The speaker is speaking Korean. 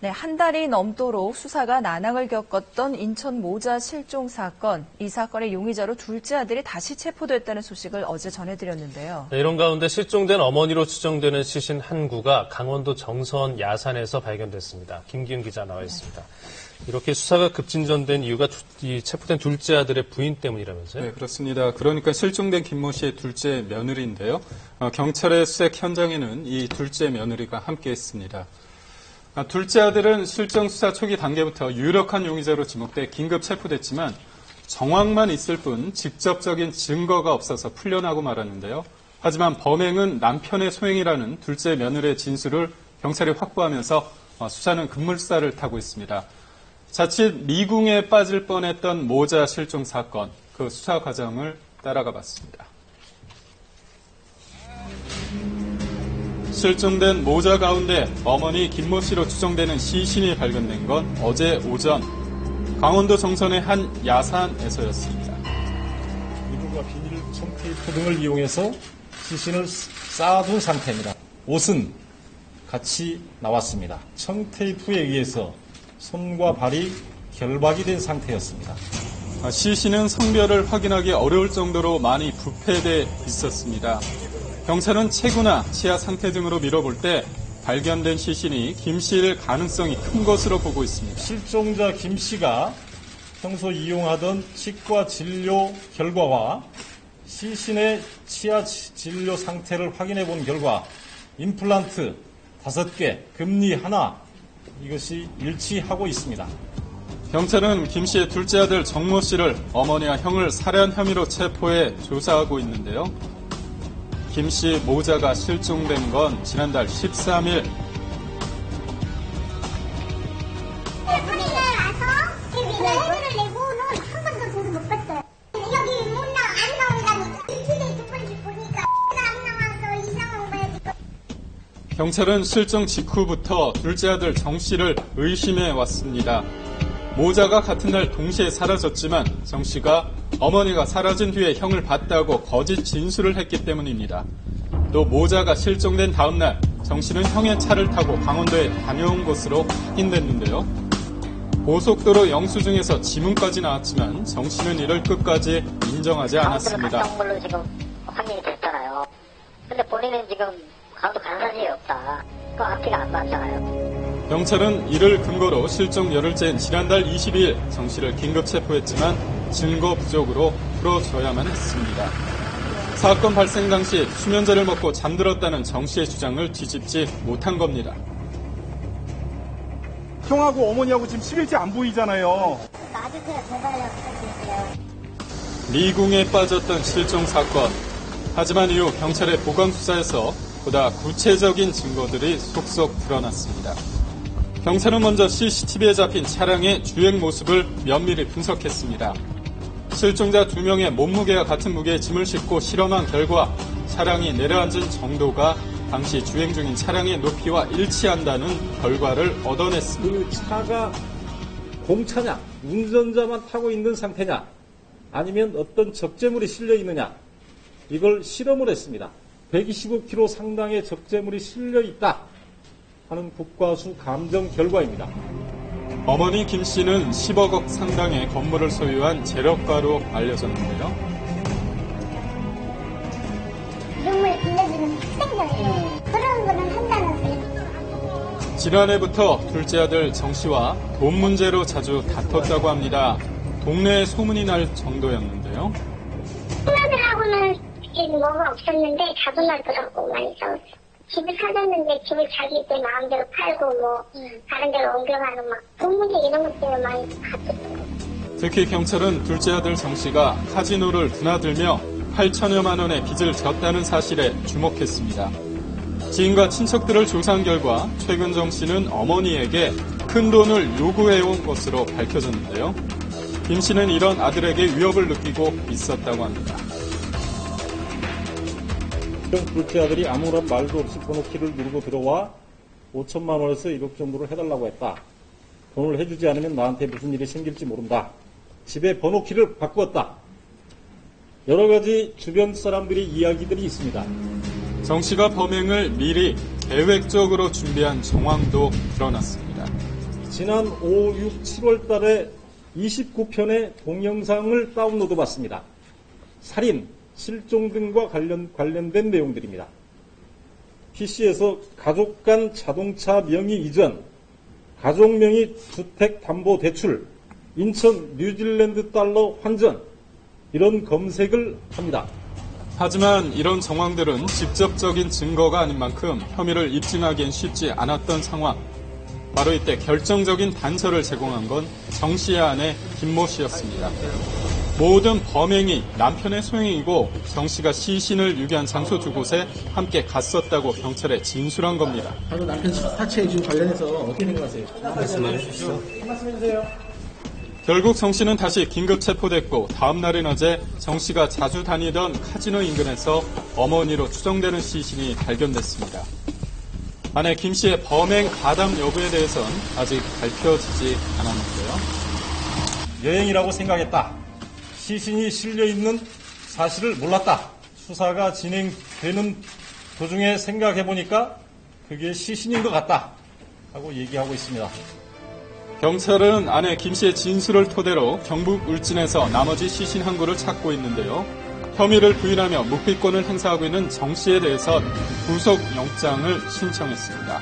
네, 한 달이 넘도록 수사가 난항을 겪었던 인천 모자 실종 사건. 이 사건의 용의자로 둘째 아들이 다시 체포됐다는 소식을 어제 전해드렸는데요. 네, 이런 가운데 실종된 어머니로 추정되는 시신 한 구가 강원도 정선 야산에서 발견됐습니다. 김기훈 기자 나와 있습니다. 이렇게 수사가 급진전된 이유가 체포된 둘째 아들의 부인 때문이라면서요? 네, 그렇습니다. 그러니까 실종된 김모 씨의 둘째 며느리인데요. 경찰의 수색 현장에는 이 둘째 며느리가 함께했습니다. 둘째 아들은 실종 수사 초기 단계부터 유력한 용의자로 지목돼 긴급 체포됐지만 정황만 있을 뿐 직접적인 증거가 없어서 풀려나고 말았는데요. 하지만 범행은 남편의 소행이라는 둘째 며느리의 진술을 경찰이 확보하면서 수사는 급물살을 타고 있습니다. 자칫 미궁에 빠질 뻔했던 모자 실종 사건, 그 수사 과정을 따라가 봤습니다. 실종된 모자 가운데 어머니 김모 씨로 추정되는 시신이 발견된 건 어제 오전 강원도 정선의 한 야산에서였습니다. 이불과 비닐, 청테이프 등을 이용해서 시신을 쌓아둔 상태입니다. 옷은 같이 나왔습니다. 청테이프에 의해서 손과 발이 결박이 된 상태였습니다. 시신은 성별을 확인하기 어려울 정도로 많이 부패돼 있었습니다. 경찰은 체구나 치아 상태 등으로 미뤄볼 때 발견된 시신이 김 씨일 가능성이 큰 것으로 보고 있습니다. 실종자 김 씨가 평소 이용하던 치과 진료 결과와 시신의 치아 진료 상태를 확인해 본 결과 임플란트 5개, 금니 하나 이것이 일치하고 있습니다. 경찰은 김 씨의 둘째 아들 정모 씨를 어머니와 형을 살해한 혐의로 체포해 조사하고 있는데요. 김 씨 모자가 실종된 건 지난달 13일. 경찰은 실종 직후부터 둘째 아들 정 씨를 의심해 왔습니다. 모자가 같은 날 동시에 사라졌지만 정 씨가 어머니가 사라진 뒤에 형을 봤다고 거짓 진술을 했기 때문입니다. 또 모자가 실종된 다음 날 정 씨는 형의 차를 타고 강원도에 다녀온 것으로 확인됐는데요. 고속도로 영수증에서 지문까지 나왔지만 정 씨는 이를 끝까지 인정하지 않았습니다. 강원도를 갔다 온 걸로 지금 확인이 됐잖아요. 근데 본인은 지금 강원도 간 사실이 없다. 그 앞뒤가 안 맞잖아요. 경찰은 이를 근거로 실종 열흘째인 지난달 22일 정 씨를 긴급 체포했지만 증거 부족으로 풀어줘야만 했습니다. 사건 발생 당시 수면제를 먹고 잠들었다는 정 씨의 주장을 뒤집지 못한 겁니다. 형하고 어머니하고 지금 10일째 안 보이잖아요. 놔주세요. 제발요. 부탁드릴게요. 미궁에 빠졌던 실종 사건. 하지만 이후 경찰의 보강 수사에서 보다 구체적인 증거들이 속속 드러났습니다. 경찰은 먼저 CCTV에 잡힌 차량의 주행 모습을 면밀히 분석했습니다. 실종자 2명의 몸무게와 같은 무게의 짐을 싣고 실험한 결과 차량이 내려앉은 정도가 당시 주행 중인 차량의 높이와 일치한다는 결과를 얻어냈습니다. 그 차가 공차냐, 운전자만 타고 있는 상태냐, 아니면 어떤 적재물이 실려 있느냐, 이걸 실험을 했습니다. 125kg 상당의 적재물이 실려 있다 하는 국과수 감정 결과입니다. 어머니 김 씨는 10억 원 상당의 건물을 소유한 재력가로 알려졌는데요. 이름을 빌려주는 학생들이에요. 그런 거는 한다면서요. 지난해부터 둘째 아들 정 씨와 돈 문제로 자주 다퉜다고 합니다. 동네에 소문이 날 정도였는데요. 친구들하고는 뭐가 없었는데 자주 나더라고. 많이 싸웠어. 집을 사줬는데 집을 자기 때 마음대로 팔고 다른 데로 옮겨가는 돈 문제 이런 것 때문에 많이 갔었어요. 특히 경찰은 둘째 아들 정 씨가 카지노를 드나들며 8천여만 원의 빚을 졌다는 사실에 주목했습니다. 지인과 친척들을 조사한 결과 최근 정 씨는 어머니에게 큰 돈을 요구해온 것으로 밝혀졌는데요. 김 씨는 이런 아들에게 위협을 느끼고 있었다고 합니다. 둘째 아들이 아무런 말도 없이 번호키를 누르고 들어와 5천만 원에서 1억 정도를 해달라고 했다. 돈을 해주지 않으면 나한테 무슨 일이 생길지 모른다. 집에 번호키를 바꾸었다. 여러 가지 주변 사람들의 이야기들이 있습니다. 정 씨가 범행을 미리 계획적으로 준비한 정황도 드러났습니다. 지난 5, 6, 7월 달에 29편의 동영상을 다운로드 받습니다. 살인, 실종 등과 관련된 내용들입니다. PC에서 가족 간 자동차 명의 이전, 가족 명의 주택담보대출, 인천 뉴질랜드 달러 환전, 이런 검색을 합니다. 하지만 이런 정황들은 직접적인 증거가 아닌 만큼 혐의를 입증하기엔 쉽지 않았던 상황. 바로 이때 결정적인 단서를 제공한 건 정 씨의 아내 김모 씨였습니다. 모든 범행이 남편의 소행이고 정 씨가 시신을 유기한 장소 두 곳에 함께 갔었다고 경찰에 진술한 겁니다. 바로 남편 사체에 지금 관련해서 어떻게 생각하세요? 말씀해 주시죠. 말씀해 주세요. 결국 정 씨는 다시 긴급 체포됐고 다음 날인 어제 정 씨가 자주 다니던 카지노 인근에서 어머니로 추정되는 시신이 발견됐습니다. 아내 김 씨의 범행 가담 여부에 대해서는 아직 밝혀지지 않았는데요. 여행이라고 생각했다. 시신이 실려있는 사실을 몰랐다. 수사가 진행되는 도중에 생각해보니까 그게 시신인 것 같다 하고 얘기하고 있습니다. 경찰은 아내 김 씨의 진술을 토대로 경북 울진에서 나머지 시신 한 구를 찾고 있는데요. 혐의를 부인하며 묵비권을 행사하고 있는 정 씨에 대해서 구속영장을 신청했습니다.